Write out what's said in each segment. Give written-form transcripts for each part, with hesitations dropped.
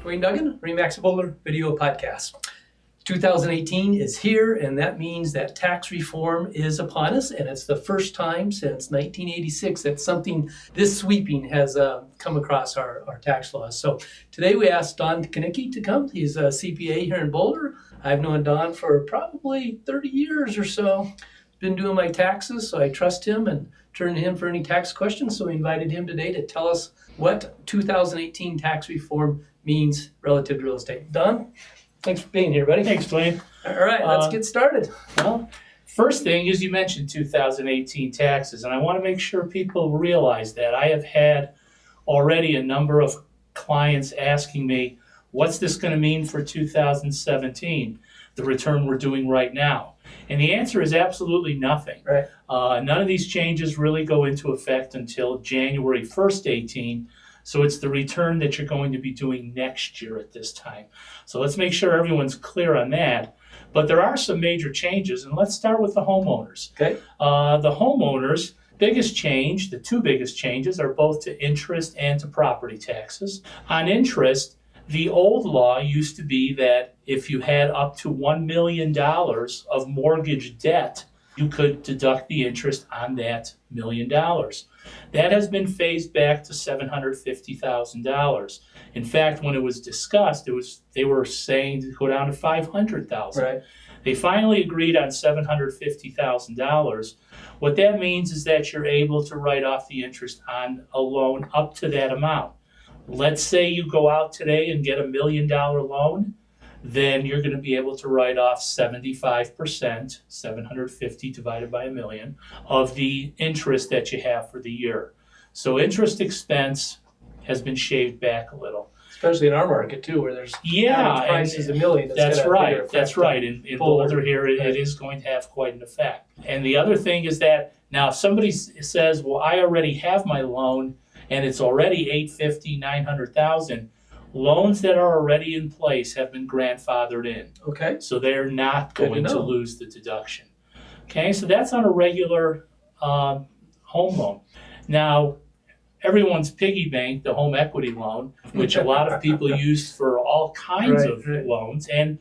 Duane Duggan, Remax Boulder Video Podcast. 2018 is here, and that means that tax reform is upon us, and it's the first time since 1986 that something this sweeping has come across our tax laws. So today we asked Don Kaniecki to come. He's a CPA here in Boulder. I've known Don for probably 30 years or so. Been doing my taxes, so I trust him and turn to him for any tax questions. So we invited him today to tell us what 2018 tax reform means relative to real estate. Don, thanks for being here, buddy. Thanks, Duane. All right, let's get started. Well, first thing is you mentioned 2018 taxes, and I want to make sure people realize that. I have had already a number of clients asking me, what's this going to mean for 2017, the return we're doing right now? And the answer is absolutely nothing. Right. None of these changes really go into effect until January 1st, 18. So it's the return that you're going to be doing next year at this time. So let's make sure everyone's clear on that. But there are some major changes, and let's start with the homeowners. Okay. The homeowners, the two biggest changes are both to interest and to property taxes. On interest, the old law used to be that if you had up to $1 million of mortgage debt, you could deduct the interest on that $1 million. That has been phased back to $750,000. In fact, when it was discussed, they were saying to go down to $500,000. Right. They finally agreed on $750,000. What that means is that you're able to write off the interest on a loan up to that amount. Let's say you go out today and get $1 million loan, then you're going to be able to write off 75%, 750 divided by $1 million, of the interest that you have for the year. So interest expense has been shaved back a little. Especially in our market too, where there's average price is $1 million. That's right. That's right. In Boulder here, it is going to have quite an effect. And the other thing is that now if somebody says, well, I already have my loan and it's already $850,000, $900,000, loans that are already in place have been grandfathered in. Okay. So they're not going to lose the deduction. Okay, so that's on a regular home loan. Now, everyone's piggy bank, the home equity loan, which a lot of people use for all kinds of loans. And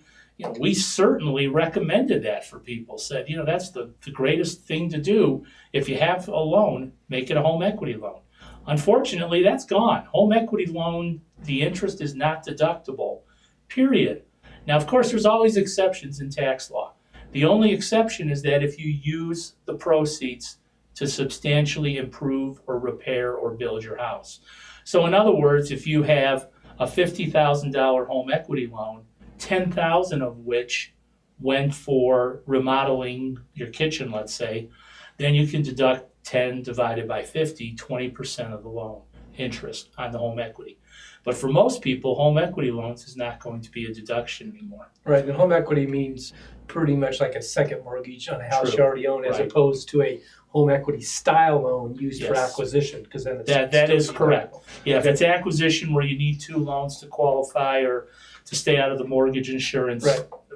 we certainly recommended that for people. Said, that's the greatest thing to do. If you have a loan, make it a home equity loan. Unfortunately, that's gone. Home equity loan, the interest is not deductible, period. Now, of course, there's always exceptions in tax law. The only exception is that if you use the proceeds to substantially improve or repair or build your house. So in other words, if you have a $50,000 home equity loan, $10,000 of which went for remodeling your kitchen, let's say, then you can deduct 10 divided by 50, 20% of the loan interest on the home equity. But for most people, home equity loans is not going to be a deduction anymore. Right, and home equity means pretty much like a second mortgage on a house you already own, as opposed to a home equity style loan used for acquisition, because then it's that is correct. Yeah, if it's acquisition where you need two loans to qualify or to stay out of the mortgage insurance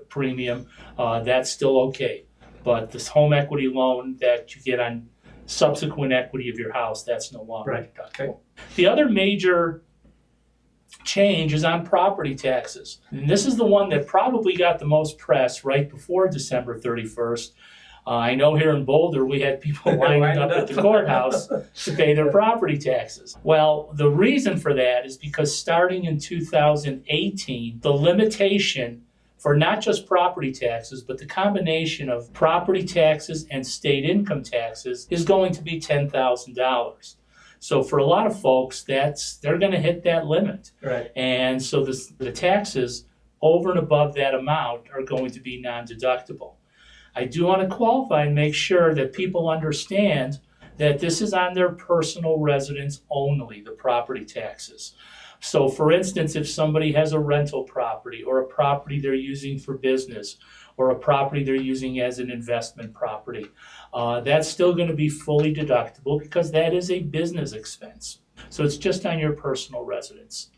premium, that's still okay. But this home equity loan that you get on subsequent equity of your house, that's no longer deductible. Okay. The other major change is on property taxes. And this is the one that probably got the most press right before December 31st. I know here in Boulder, we had people lining up at the courthouse to pay their property taxes. Well, the reason for that is because starting in 2018, the limitation for not just property taxes, but the combination of property taxes and state income taxes is going to be $10,000. So for a lot of folks, they're going to hit that limit. Right. And so the taxes over and above that amount are going to be non-deductible. I do want to qualify and make sure that people understand that this is on their personal residence only, the property taxes. So for instance, if somebody has a rental property or a property they're using for business or a property they're using as an investment property, that's still going to be fully deductible because that is a business expense. So it's just on your personal residence.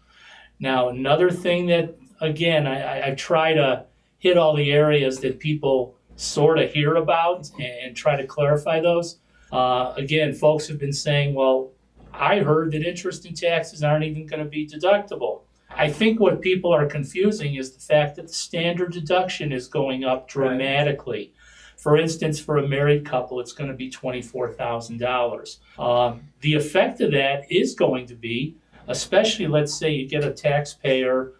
Now, another thing that, again, I try to hit all the areas that people sort of hear about and try to clarify those. Again, folks have been saying, well, I heard that interest and taxes aren't even going to be deductible. I think what people are confusing is the fact that the standard deduction is going up dramatically. Right. For instance, for a married couple, it's going to be $24,000. The effect of that is going to be, especially let's say you get a taxpayer,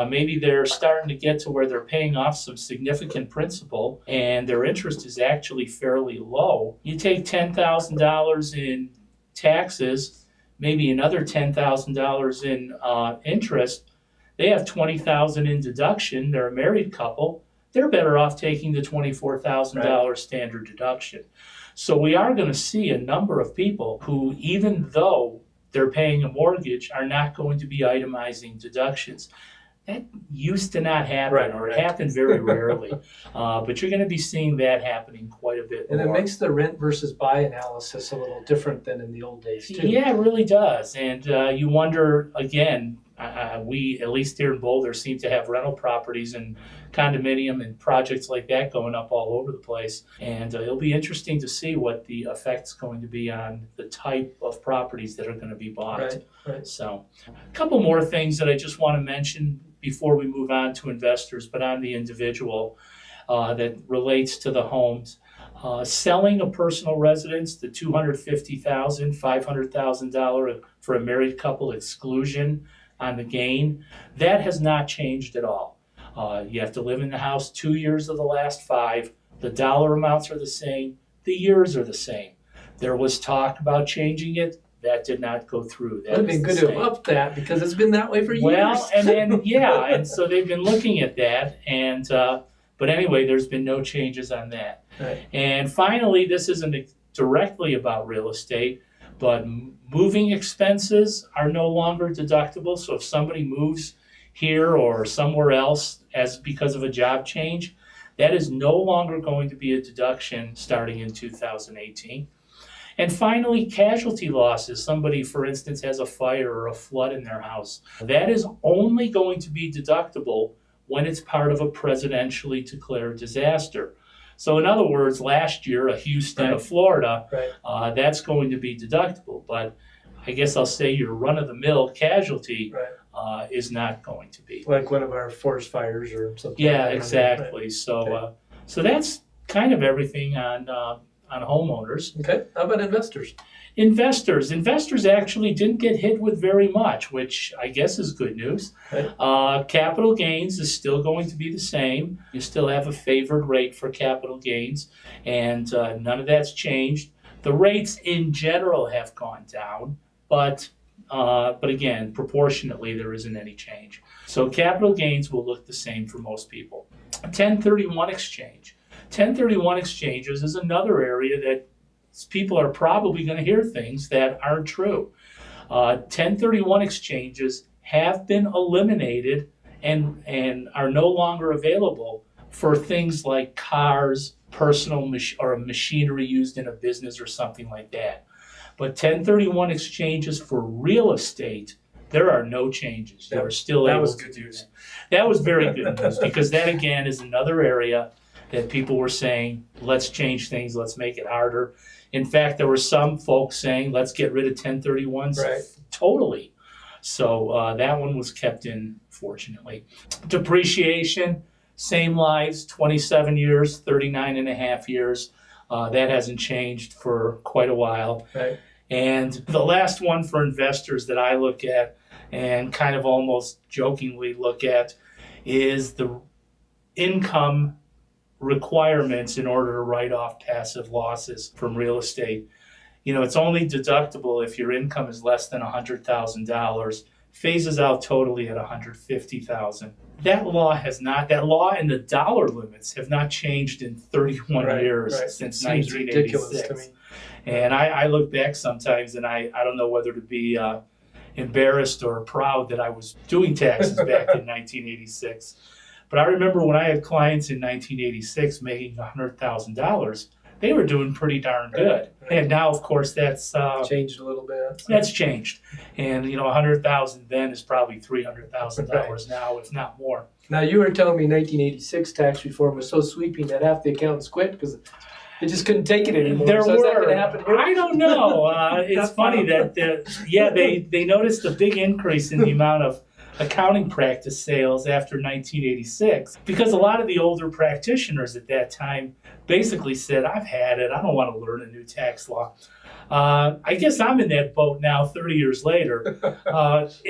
maybe they're starting to get to where they're paying off some significant principal and their interest is actually fairly low. You take $10,000 in taxes, maybe another $10,000 in interest, they have $20,000 in deduction, they're a married couple, they're better off taking the $24,000 standard deduction. So we are going to see a number of people who, even though they're paying a mortgage, are not going to be itemizing deductions. That used to not happen, or it happened very rarely. But you're going to be seeing that happening quite a bit more. And it makes the rent versus buy analysis a little different than in the old days, too. Yeah, it really does. And you wonder, again, we, at least here in Boulder, seem to have rental properties and condominium and projects like that going up all over the place. And it'll be interesting to see what the effect's going to be on the type of properties that are going to be bought. Right. So a couple more things that I just want to mention before we move on to investors, but on the individual that relates to the homes. Selling a personal residence, the $250,000, $500,000 for a married couple exclusion on the gain, that has not changed at all. You have to live in the house 2 years of the last 5. The dollar amounts are the same. The years are the same. There was talk about changing it. That did not go through. That would have been good to have upped that because it's been that way for years. Well, and so they've been looking at that. And but anyway, there's been no changes on that. Right. And finally, this isn't directly about real estate, but moving expenses are no longer deductible. So if somebody moves here or somewhere else because of a job change, that is no longer going to be a deduction starting in 2018. And finally, casualty losses. Somebody, for instance, has a fire or a flood in their house. That is only going to be deductible when it's part of a presidentially declared disaster. So in other words, last year, a Houston, a Florida, that's going to be deductible. But I guess I'll say your run-of-the-mill casualty is not going to be. Like one of our forest fires or something. Yeah, exactly. Right. So that's kind of everything on homeowners. Okay, how about investors? Investors actually didn't get hit with very much, which I guess is good news. Right. Capital gains is still going to be the same. You still have a favored rate for capital gains, and none of that's changed. The rates in general have gone down, but again, proportionately, there isn't any change. So capital gains will look the same for most people. 1031 exchange. 1031 exchanges is another area that people are probably going to hear things that aren't true. 1031 exchanges have been eliminated and are no longer available for things like cars, personal or machinery used in a business or something like that. But 1031 exchanges for real estate, there are no changes. You are still able to do that. That was very good news because that, again, is another area that people were saying, let's change things, let's make it harder. In fact, there were some folks saying, let's get rid of 1031s totally. So that one was kept in, fortunately. Depreciation, same lives, 27 years, 39 and a half years. That hasn't changed for quite a while. Right. And the last one for investors that I look at and kind of almost jokingly look at is the income requirements in order to write off passive losses from real estate. You know, it's only deductible if your income is less than $100,000, phases out totally at $150,000. That law and the dollar limits have not changed in 31 years since 1986. Ridiculous to me. And I look back sometimes and I don't know whether to be embarrassed or proud that I was doing taxes back in 1986. But I remember when I had clients in 1986 making $100,000, they were doing pretty darn good. Right. And now, of course, that's changed a little bit. That's changed. And, you know, $100,000 then is probably $300,000 now, if not more. Now, you were telling me 1986 tax reform was so sweeping that half the accountants quit because they just couldn't take it anymore. Is that going to happen here? I don't know. It's funny that, they noticed a big increase in the amount of accounting practice sales after 1986, because a lot of the older practitioners at that time basically said, I've had it, I don't want to learn a new tax law. I guess I'm in that boat now 30 years later.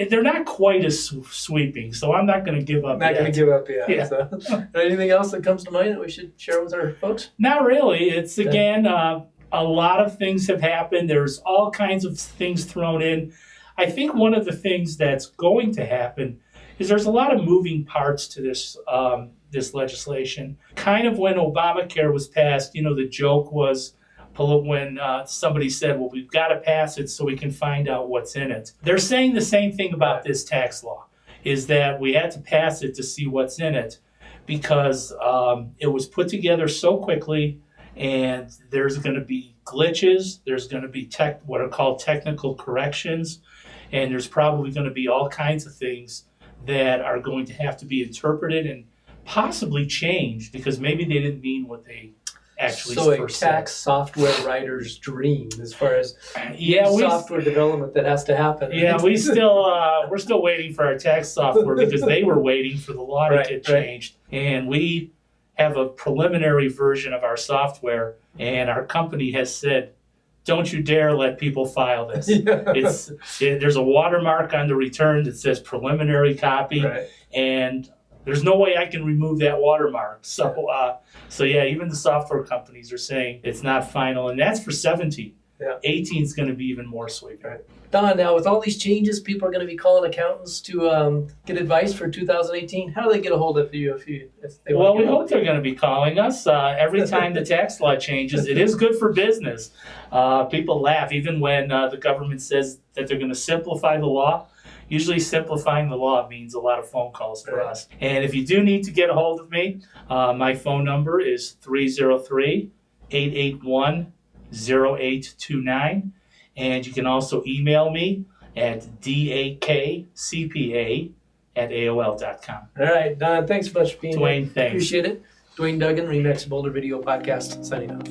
They're not quite as sweeping, so I'm not going to give up Not yet. going to give up yet. Yeah. So. Anything else that comes to mind that we should share with our folks? Not really. It's, again, a lot of things have happened. There's all kinds of things thrown in. I think one of the things that's going to happen is there's a lot of moving parts to this this legislation. Kind of when Obamacare was passed, the joke was when somebody said, well, we've got to pass it so we can find out what's in it. They're saying the same thing about this tax law, is that we had to pass it to see what's in it because it was put together so quickly, and there's going to be glitches, there's going to be what are called technical corrections, and there's probably going to be all kinds of things that are going to have to be interpreted and possibly changed because maybe they didn't mean what they actually so first a tax software writer's dream as far as said. software development that has to happen. Yeah, we're still waiting for our tax software because they were waiting for the law to get changed. And we have a preliminary version of our software, and our company has said, don't you dare let people file this. There's a watermark on the return that says preliminary copy, and there's no way I can remove that watermark. So yeah, even the software companies are saying it's not final, and that's for 17. 18 is going to be even more sweeping. Don, now with all these changes, people are going to be calling accountants to get advice for 2018. How do they get a hold of you if they want? Well, we hope they're going to be calling us every time the tax law changes. It is good for business. People laugh even when the government says that they're going to simplify the law. Usually simplifying the law means a lot of phone calls for us. And if you do need to get a hold of me, my phone number is 303-881-0829. And you can also email me at dakcpa@aol.com. All right, Don, thanks so much for being Duane, here. thanks. Appreciate it. Duane Duggan, Remax Boulder Video Podcast, signing off.